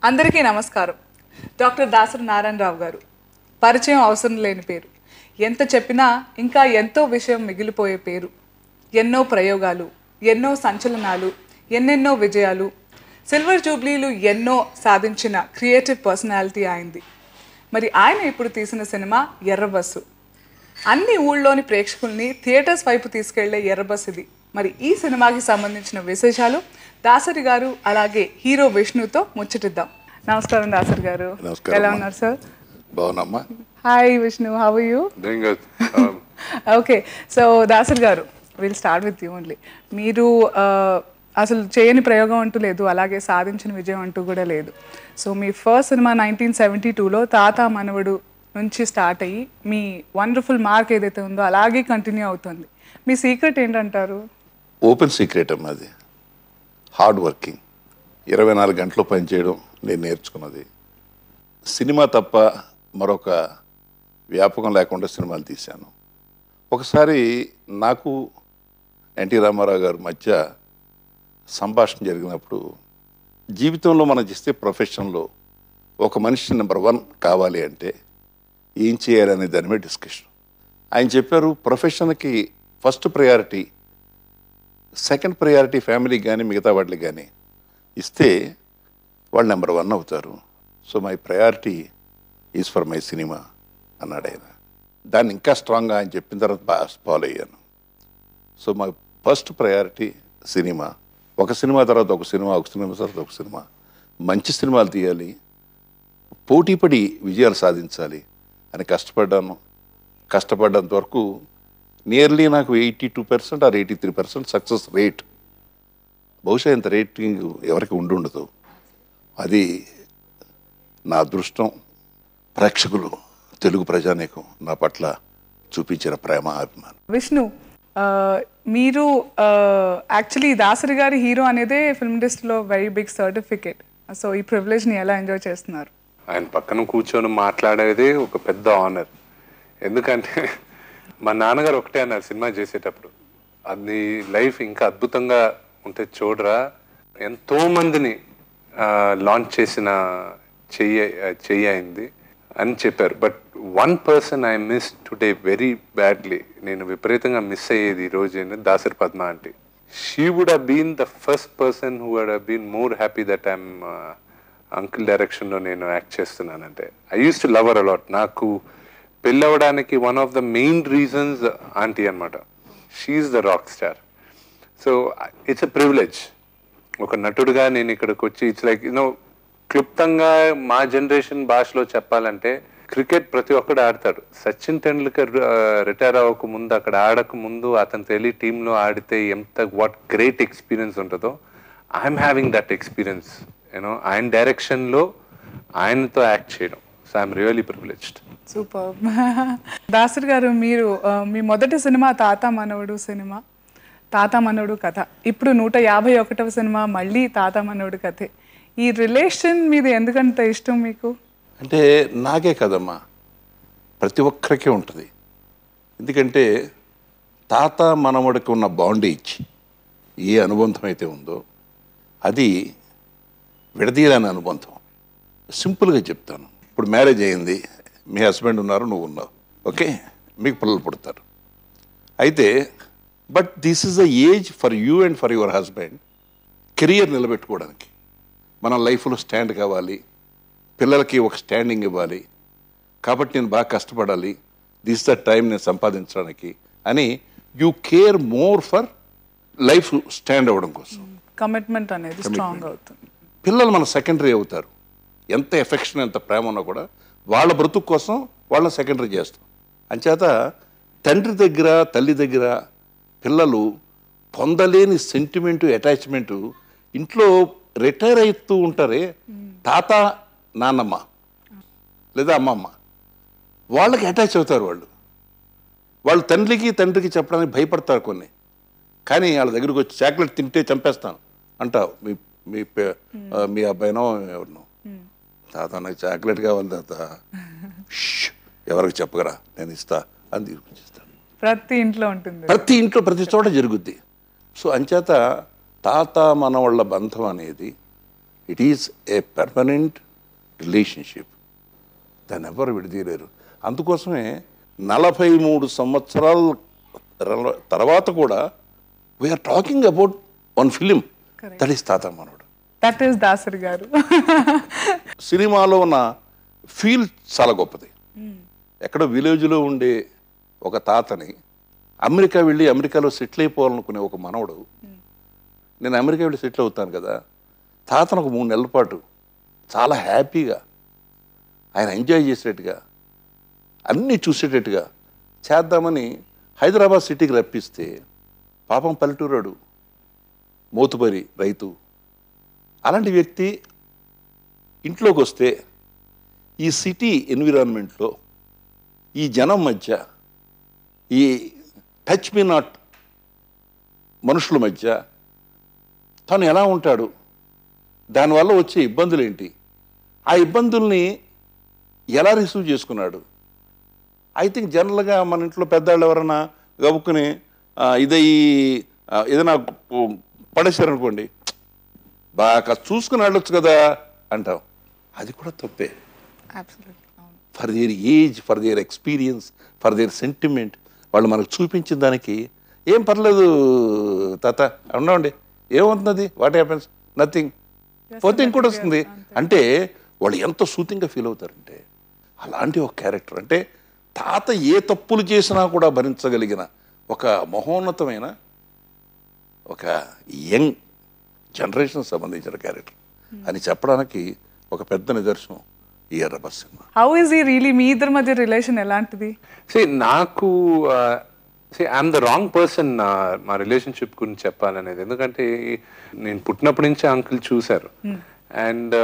అందరికీ నమస్కారం. డాక్టర్ దాసరి నారాయణరావు గారు పరిచయం అవసరం లేని పేరు. ఎంత చెప్పినా ఇంకా ఎంతో విషయం మిగిలిపోయే పేరు. ఎన్నో ప్రయోగాలు, ఎన్నో సంచలనాలు, ఎన్నెన్నో విజయాలు, సిల్వర్ జూబ్లీలు ఎన్నో సాధించిన క్రియేటివ్ పర్సనాలిటీ అయింది. మరి ఆయన ఇప్పుడు తీసిన సినిమా ఎర్రబస్సు. అన్ని ఊళ్ళోని ప్రేక్షకుల్ని థియేటర్స్ వైపు తీసుకెళ్లే ఎర్రబస్సు ఇది. మరి ఈ సినిమాకి సంబంధించిన విశేషాలు దాసరి గారు అలాగే హీరో విష్ణుతో ముచ్చటిద్దాం. నమస్కారం దాసరి గారు. ఎలా ఉన్నారు సార్? బాగున్నామ్మా. Hi Vishnu, how are you? Okay, so Dasari garu, will start with you only. మీరు అసలు చేయని ప్రయోగం అంటూ లేదు, అలాగే సాధించిన విజయం అంటూ కూడా లేదు. సో మీ ఫస్ట్ సినిమా 1972లో తాత మనవడు నుంచి స్టార్ట్ అయ్యి మీ వండర్ఫుల్ మార్క్ ఏదైతే ఉందో అలాగే కంటిన్యూ అవుతుంది. మీ సీక్రెట్ ఏంటంటారు? ఓపెన్ సీక్రెట్ అమ్మా, అది హార్డ్ వర్కింగ్. 24 గంటలు పనిచేయడం నేను నేర్చుకున్నది. సినిమా తప్ప మరొక వ్యాపకం లేకుండా సినిమాలు తీశాను. ఒకసారి నాకు ఎన్టీ రామారావు గారి మధ్య సంభాషణ జరిగినప్పుడు, జీవితంలో మనం చేస్తే ప్రొఫెషన్లో ఒక మనిషి నెంబర్ 1 కావాలి అంటే ఏం చేయాలనే దాని మీద డిస్కషన్. ఆయన చెప్పారు, ప్రొఫెషన్కి ఫస్ట్ ప్రయారిటీ, సెకండ్ ప్రయారిటీ ఫ్యామిలీకి కానీ మిగతా వాటికి కానీ ఇస్తే వాళ్ళు నెంబర్ 1 అవుతారు. So my priority is for my cinema అన్నాడు ఆయన. దాన్ని ఇంకా స్ట్రాంగ్గా ఆయన చెప్పిన తర్వాత బాగా ఫాలో అయ్యాను. So my first priority cinema. ఒక సినిమా తర్వాత ఒక సినిమా, ఒక సినిమా తర్వాత ఒక సినిమా. మంచి సినిమాలు తీయాలి, పోటీపడి విజయాలు సాధించాలి అని కష్టపడ్డాను. కష్టపడ్డంత వరకు నియర్లీ నాకు 82% ఆర్ 83% సక్సెస్ రేట్. బహుశా ఇంత రేటింగ్ ఎవరికి ఉండదు. అది నా అదృష్టం. ప్రేక్షకులు, తెలుగు ప్రజానీకం నా పట్ల చూపించిన ప్రేమ, అభిమానం. విష్ణు, మీరు యాక్చువల్లీ దాసరి గారి హీరో అనేదే ఫిల్మ్ ఇండస్ట్రీలో వెరీ బిగ్ సర్టిఫికేట్. సో ఈ ప్రివిలేజ్ని ఎలా ఎంజాయ్ చేస్తున్నారు? ఆయన పక్కన కూర్చొని మాట్లాడేదే ఒక పెద్ద ఆనర్. ఎందుకంటే మా నాన్నగారు ఒకటే అన్నారు సినిమా చేసేటప్పుడు, అది లైఫ్ ఇంకా అద్భుతంగా ఉంటే చూడరా, ఎంతో మందిని లాంచ్ చేసిన చెయ్యి అయింది అని చెప్పారు. But one person I miss today very badly, నేను విపరీతంగా మిస్ అయ్యేది ఈరోజు Dasari Padma aunty. She would have been the first person who would have been more happy that I'm uncle డైరెక్షన్లో నేను యాక్ట్ చేస్తున్నానంటే. I use to love her a lot. నాకు పెళ్ళవడానికి one of the main reasons aunty అనమాట. She's the rock star. So it's a privilege. ఒక నటుడుగా నేను ఇక్కడికి వచ్చి, ఇట్స్ లైక్ క్లుప్తంగా మా జనరేషన్ భాషలో చెప్పాలంటే, క్రికెట్ ప్రతి ఒక్కడు ఆడతాడు. సచిన్ టెండూల్కర్ రిటైర్ అవ్వక ముందు, అక్కడ ఆడక ముందు అతను తెలియ టీంలో ఆడితే ఎంత వాట్ గ్రేట్ ఎక్స్పీరియన్స్ ఉంటుందో, ఐఎమ్ హ్యావింగ్ దట్ ఎక్స్పీరియన్స్. ఆయన డైరెక్షన్లో ఆయనతో యాక్ట్ చేయడం. So I'm really privileged. Super. Dasari గారు, మీరు మీ మొదటి సినిమా తాత మనవడు సినిమా, తాత మనవడు కథ. ఇప్పుడు 151వ సినిమా మళ్ళీ తాత మనవడు కథే. ఈ రిలేషన్ మీద ఎందుకంత ఇష్టం మీకు? అంటే నాకే కదమ్మా, ప్రతి ఒక్కరికి ఉంటుంది. ఎందుకంటే తాత మనవడికి ఉన్న బాండేజ్, ఏ అనుబంధం అయితే ఉందో అది విడదీయలేని అనుబంధం. సింపుల్గా చెప్తాను. ఇప్పుడు మ్యారేజ్ అయింది, మీ హస్బెండ్ ఉన్నారు, నువ్వు ఉన్నావు, ఓకే, మీకు పిల్లలు పుడతారు. అయితే but this is the age for you and for your husband career నిలబెట్టుకోవడానికి. మన లైఫ్లో స్టాండ్ కావాలి, పిల్లలకి ఒక స్టాండింగ్ ఇవ్వాలి, కాబట్టి నేను బాగా కష్టపడాలి, దిస్ ద టైం నేను సంపాదించడానికి అని you care more for life stand అవ్వడం కోసం. కమిట్మెంట్ అనేది స్ట్రాంగ్ అవుతుంది. పిల్లలు మన సెకండరీ అవుతారు. ఎంత ఎఫెక్షన్, ఎంత ప్రేమ ఉన్నా కూడా వాళ్ళ బ్రతుకు కోసం వాళ్ళని సెకండరీ చేస్తాం. అంచేత తండ్రి దగ్గర, తల్లి దగ్గర పిల్లలు పొందలేని సెంటిమెంటు, అటాచ్మెంటు. ఇంట్లో రిటైర్ అవుతూ ఉంటారే తాత నాన్నమ్మ లేదా అమ్మమ్మ, వాళ్ళకి అటాచ్ అవుతారు. వాళ్ళు తండ్రికి చెప్పడానికి భయపడతారు కొన్ని. కానీ వాళ్ళ దగ్గరకు వచ్చి చాక్లెట్ తింటే చంపేస్తాను అంటావు మీ అబ్బాయినో ఎవరినో, తాత నాకు చాక్లెట్ కావాలి తాత, ఎవరికి చెప్పగరా నేను ఇస్తా అని తీసుకొచ్చిస్తాను. ప్రతి ఇంట్లో ఉంటుంది, ప్రతి ఇంట్లో ప్రతి చోట జరుగుద్ది. సో అంచేత తాత మనవాళ్ళ బంధం అనేది it is a permanent relationship, దాన్ని ఎవరు విడదీయలేరు. అందుకోసమే 43 సంవత్సరాల తర్వాత కూడా we are talking about one film, that is తాత మనవడు. దట్ ఈస్ దాసరి గారు. సినిమాలో ఉన్న ఫీల్ చాలా గొప్పది. ఎక్కడో విలేజ్లో ఉండే ఒక తాతని అమెరికా వెళ్ళి అమెరికాలో సెటిల్ అయిపోవాలనుకునే ఒక మనవడు, నేను అమెరికా వెళ్ళి సెటిల్ అవుతాను కదా, తాతను ఒక 3 నెలల పాటు చాలా హ్యాపీగా ఆయన ఎంజాయ్ చేసేటట్టుగా అన్నీ చూసేటట్టుగా చేద్దామని హైదరాబాద్ సిటీకి రప్పిస్తే పాపం పల్లెటూరాడు, మోతుబరి రైతు, అలాంటి వ్యక్తి ఇంట్లోకి వస్తే ఈ సిటీ ఎన్విరాన్మెంట్లో ఈ జనం మధ్య ఈ టచ్ మీ నాట్ మనుషుల మధ్య తను ఎలా ఉంటాడు, దానివల్ల వచ్చే ఇబ్బందులు ఏంటి, ఆ ఇబ్బందుల్ని ఎలా రిసీవ్ చేసుకున్నాడు. ఐ థింక్ జనరల్గా మన ఇంట్లో పెద్దవాళ్ళు ఎవరైనా గబుక్కుని ఏదైనా పడేశారనుకోండి, బాగా చూసుకుని వెళ్ళొచ్చు కదా అంటాం. అది కూడా తప్పే. For their age, for their experience, for their sentiment వాళ్ళు మనకు చూపించిన దానికి ఏం పర్లేదు తాత ఉండండి, ఏమవుతుంది, వాట్ హ్యాపెన్స్, నథింగ్, పోతే ఇంకోటి వస్తుంది అంటే వాళ్ళు ఎంత సూతింగ్గా ఫీల్ అవుతారంటే, అలాంటి ఒక క్యారెక్టర్. అంటే తాత ఏ తప్పులు చేసినా కూడా భరించగలిగిన ఒక మహోన్నతమైన ఒక యంగ్ జనరేషన్ సంబంధించిన క్యారెక్టర్ అని చెప్పడానికి ఒక పెద్ద నిదర్శనం ఈ ఎర్రబస్ సినిమా. హౌ ఇస్ ఈ రియలీ, మీ ఇద్దరి మధ్య రిలేషన్ ఎలాంటిది? నాకు ఐఎమ్ ద రాంగ్ పర్సన్ మా రిలేషన్షిప్ గురించి చెప్పాలనేది. ఎందుకంటే నేను పుట్టినప్పటి నుంచి అంకుల్ చూశారు, అండ్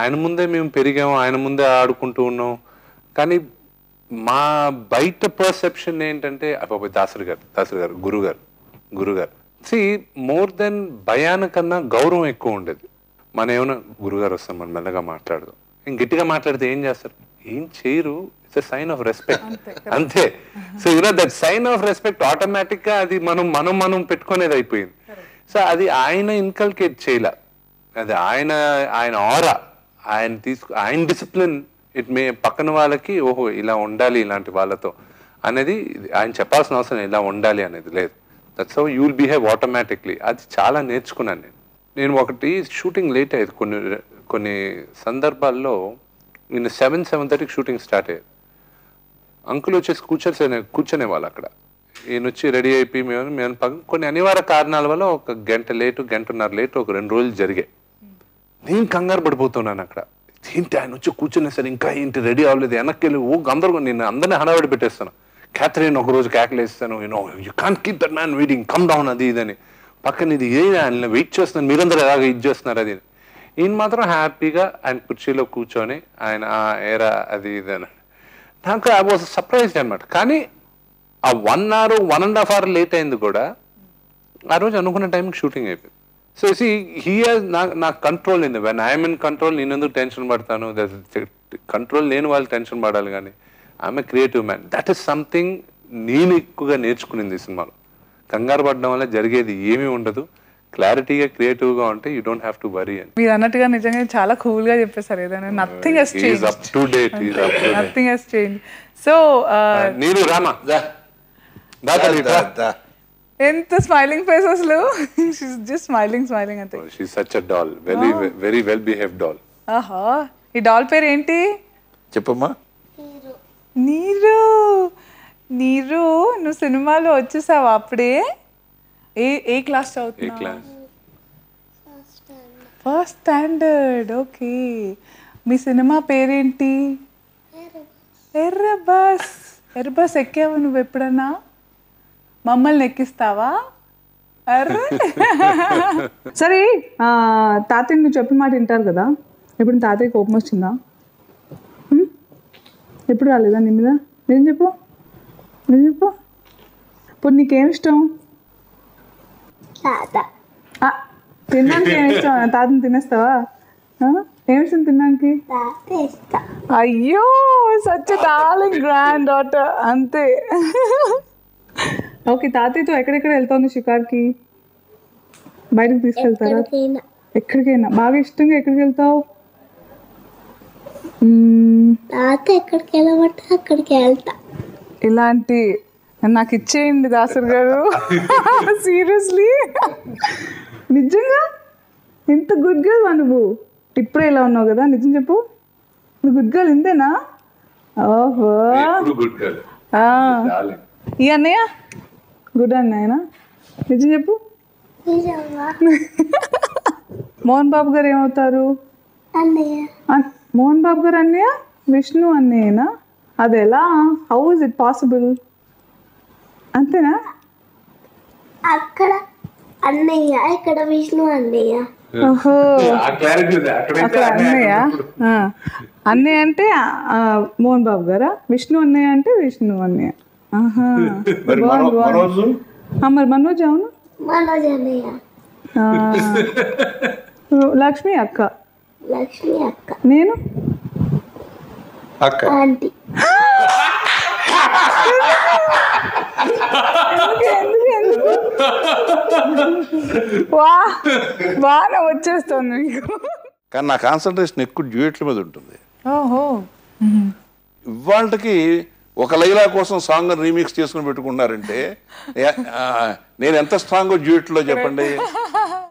ఆయన ముందే మేము పెరిగాము, ఆయన ముందే ఆడుకుంటూ ఉన్నాం. కానీ మా బయట పర్సెప్షన్ ఏంటంటే అబ్బాయి దాసరి గారు గురుగారు మోర్ దెన్ భయాన కన్నా గౌరవం ఎక్కువ ఉండేది. మన ఏమైనా గురుగారు వస్తాం, మనం మెల్లగా మాట్లాడదాం, ఇంక గట్టిగా మాట్లాడితే ఏం చేస్తారు, ఏం చేయరు, it's a sign of respect అంతే. So that sign of respect automatic గా అది మనం పెట్టుకునేది అయిపోయింది. సో అది ఆయన ఇన్కల్కేట్ చేయలే, అది ఆయన ఆరా, ఆయన డిసిప్లిన్ ఇట్ మే పక్కన వాళ్ళకి ఓహో ఇలా ఉండాలి ఇలాంటి వాళ్ళతో అనేది ఆయన చెప్పాల్సిన అవసరం ఇలా ఉండాలి అనేది లేదు. That's how you will behave automatically. అది చాలా నేర్చుకున్నాను నేను. ఒకటి షూటింగ్ లేట్ అయ్యేది కొన్ని సందర్భాల్లో. నేను 7:30కి షూటింగ్ స్టార్ట్ అయ్యేది. అంకుల్ వచ్చేసి కూర్చునేవాళ్ళు అక్కడ. ఈయన వచ్చి రెడీ అయిపోయి మేము కొన్ని అనివార్య కారణాల వల్ల ఒక గంటన్నర లేటు ఒక 2 రోజులు జరిగాయి. నేను కంగారు పడిపోతున్నాను అక్కడ. ఏంటి ఆయన వచ్చి కూర్చునే సరే ఇంకా ఏంటి రెడీ అవ్వలేదు, వెనక్కి వెళ్ళి నేను అందరినీ హడావిడి పెట్టేస్తాను. క్యాథరిన్ ఒకరోజు క్యాకులేస్తాను, you can't keep that man waiting, come down అది ఇదని. పక్కన ఇది ఆయన వెయిట్ చేస్తున్నాను, మీరందరూ ఎలాగ ఇది చేస్తున్నారు అది. ఈయన మాత్రం హ్యాపీగా ఆయన కుర్చీలో కూర్చొని ఆయన ఏరా అది ఇది అని. నాకు ఐ వాజ్ సర్ప్రైజ్డ్ అనమాట. కానీ ఆ 1 hour 1.5 hour లేట్ అయింది కూడా ఆ రోజు అనుకున్న టైంకి షూటింగ్ అయిపోయింది. సో హీ హాజ్ నాకు కంట్రోల్ అయింది. వెన్ ఐఎమ్ ఇన్ కంట్రోల్ నేను ఎందుకు టెన్షన్ పడతాను, కంట్రోల్ లేని వాళ్ళు టెన్షన్ పడాలి. కానీ I'm a creative man. That is something నేను ఎక్కువగా నేర్చుకునింది ఈ సినిమాలో. కంగారు పడడం వల్ల జరిగేది ఏమీ ఉండదు. క్లారిటీగా క్రియేటివ్గా ఉంటే you don't have to worry అని. మీరు అన్నట్టుగా నిజంగా చాలా కూల్ గా చెప్పేశారు. ఏదైనా nothing has changed, up to date, nothing has changed. So నేను రామా ఎంత స్మైలింగ్ ఫేస్ అసలు, షీస్ జస్ట్ స్మైలింగ్ అంతే. She is such a doll, very well behaved doll. ఆహా, ఈ డాల్ పేరు ఏంటి చెప్పమ్మా? నీరు. నువ్వు సినిమాలో వచ్చేసావా అప్పుడే? ఏ క్లాస్ చదువుతున్నావు? First standard. ఓకే. మీ సినిమా పేరేంటి? ఎర్రబస్ ఎక్కావా నువ్వు ఎప్పుడన్నా? మమ్మల్ని ఎక్కిస్తావా? అర్రే సరే, తాతయ్య నువ్వు చెప్పిన మాట వింటారు కదా, ఇప్పుడు తాతయ్య కోపం వచ్చిందా? ఎప్పుడు రాలేదా నీ మీద? నేను చెప్పు ఇప్పుడు నీకేమి ఇష్టం? తినడానికి ఏమి ఇష్టం? తాతని తినేస్తావా? ఏమి ఇష్టం తినడానికి? అయ్యో, సచ్ డార్లింగ్ గ్రాండ్ డాటర్. అంతే. ఓకే, తాతయ్యతో ఎక్కడెక్కడ వెళ్తావు షికార్కి? బయటకు తీసుకెళ్తారా? ఎక్కడికైనా బాగా ఇష్టంగా ఎక్కడికి వెళ్తావు? నాకు ఎక్కడికి వెళ్ళబట్టి అక్కడికి వెళ్తా. ఇలాంటి నాకు ఇచ్చేయండి దాసర్ గారు. సీరియస్లీ నిజంగా ఇంత గుడ్ గర్ల్ నువ్వు. ఇప్పుడే ఇలా ఉన్నావు కదా, నిజం చెప్పు. నువ్వు గుడ్ గర్ల్ ఇంతేనా? ఓహో. ఈ అన్నయ్య గుడ్ అన్నయ్యనా? నిజం చెప్పు. నిజంగా మోహన్ బాబు గారు ఏమవుతారు? అన్నయ్య. మోహన్ బాబు గారు అన్నయ్య విష్ణు అన్నయ్యనా? అది ఎలా? How is it possible? అంతేనా? అక్కడ అన్నయ్య, ఇక్కడ విష్ణు అన్నయ్య. ఓహో, అక్కడ అన్నయ్య. అన్నయ్య అంటే మోహన్ బాబు గారా? విష్ణు అన్నయ్య అంటే విష్ణు అన్నయ్య. ఆహా, మరి మరి మనోజ్ అవును. మనోజ్ అన్నయ్య. లక్ష్మి అక్క. లక్ష్మి అక్క. నేను అక్క. ఆంటీ. బాగా వచ్చేస్తుంది మీకు. కానీ నా కాన్సన్ట్రేషన్ ఎక్కువ డ్యూయెట్ల మీద ఉంటుంది. ఓహో. ఇవాళకి ఒక లైలా కోసం సాంగ్ రీమిక్స్ చేసుకుని పెట్టుకున్నారంటే నేను ఎంత స్ట్రాంగ్ డ్యూయెట్లో చెప్పండి.